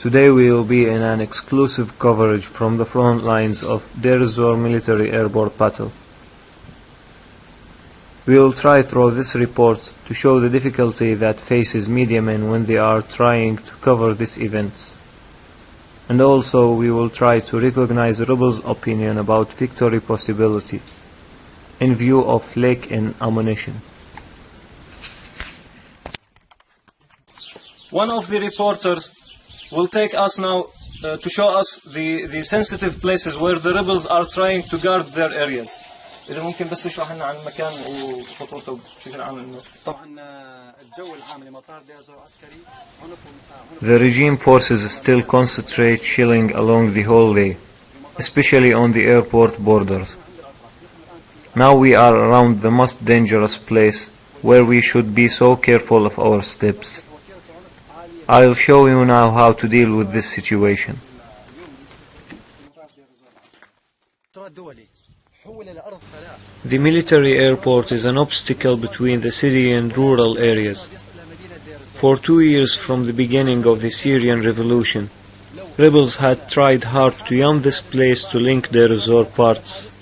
Today we will be in an exclusive coverage from the front lines of DeirEzzor Military airport battle. We will try through this report to show the difficulty that faces media men when they are trying to cover these events. And also we will try to recognize rebels' opinion about victory possibility in view of lack in ammunition. One of the reporters will take us now to show us the sensitive places where the rebels are trying to guard their areas. إذا ممكن بس يشرح لنا عن المكان وخطوته بشكل عام إنه طبعا الجو العام لمطار ديرزور عسكري. The regime forces still concentrate shelling along the whole day, especially on the airport borders. Now we are around the most dangerous place where we should be so careful of our steps. I'll show you now how to deal with this situation. The military airport is an obstacle between the city and rural areas. For 2 years from the beginning of the Syrian revolution, rebels had tried hard to use this place to link DeirEzzor parts.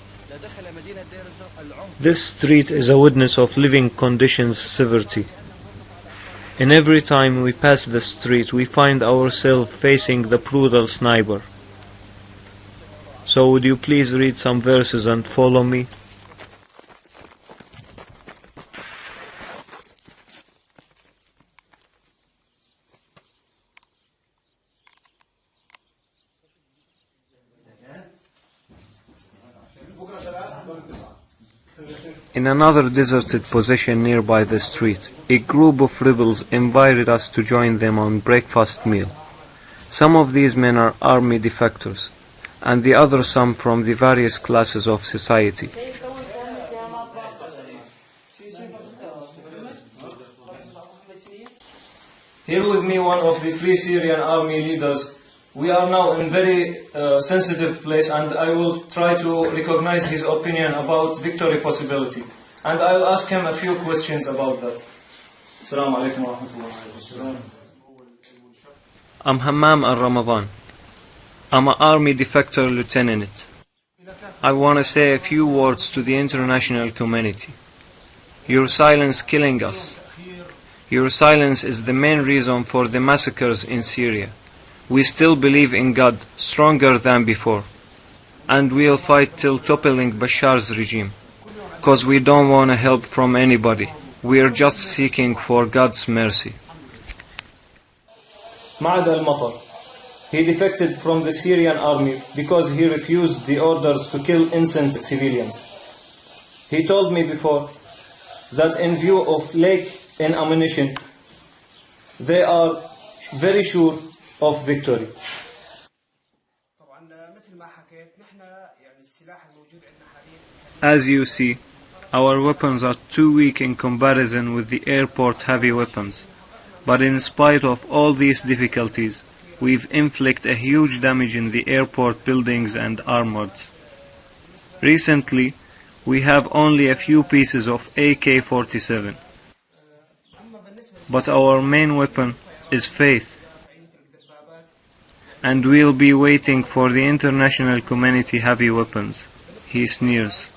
This street is a witness of living conditions severity. And every time we pass the street, we find ourselves facing the brutal sniper. So would you please read some verses and follow me? In another deserted position nearby the street, a group of rebels invited us to join them on breakfast meal. Some of these men are army defectors, and the others some from the various classes of society. Here with me one of the Free Syrian Army leaders. We are now in very sensitive place, and I will try to recognize his opinion about victory possibility. And I will ask him a few questions about that. Assalamu alaikum wa rahmatullah. I'm Hammam al-Ramadan. I'm an army defector lieutenant. I want to say a few words to the international community. Your silence killing us. Your silence is the main reason for the massacres in Syria. We still believe in God, stronger than before. And we'll fight till toppling Bashar's regime. Cause we don't want help from anybody. We're just seeking for God's mercy. Ma'ad al-Matar. He defected from the Syrian army because he refused the orders to kill innocent civilians. He told me before that in view of lack in ammunition, they are very sure of victory. As you see, our weapons are too weak in comparison with the airport heavy weapons. But in spite of all these difficulties, we've inflicted a huge damage in the airport buildings and armors. Recently, we have only a few pieces of AK-47. But our main weapon is faith. And we'll be waiting for the international community heavy weapons. He sneers.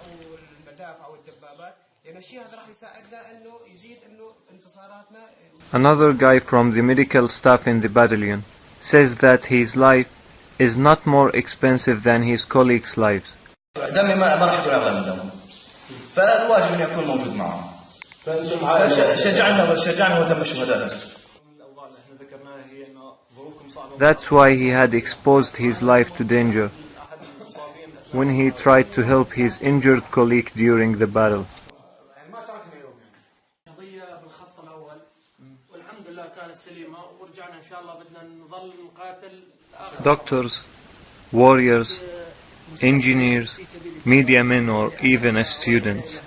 Another guy from the medical staff in the battalion says that his life is not more expensive than his colleagues' lives. That's why he had exposed his life to danger when he tried to help his injured colleague during the battle. Doctors, warriors, engineers, media men, or even students.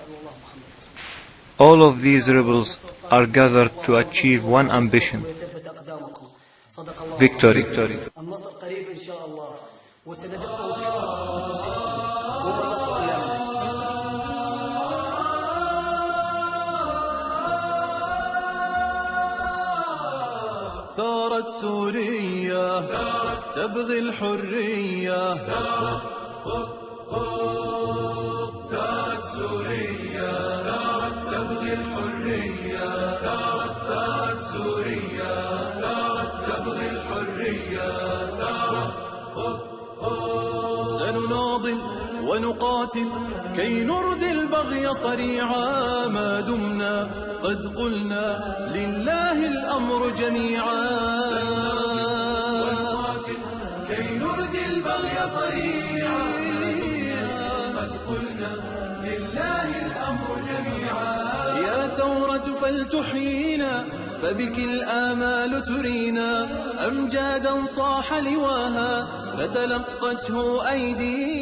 All of these rebels are gathered to achieve one ambition: victory. ثارت سوريا تبغي الحرية، ثارت سوريا تبغي الحرية، ثارت سوريا تبغي الحرية، سنناضل ونقاتل كي نردي البغي صريعا، ما دمنا قد قلنا لله الأمر جميعا. ونقاتل كي نردي البغي صريعا، قد قلنا لله الأمر جميعا. يا ثورة فلتحيينا، فبك الآمال ترينا، أمجادا صاح لواها فتلقته أيدينا.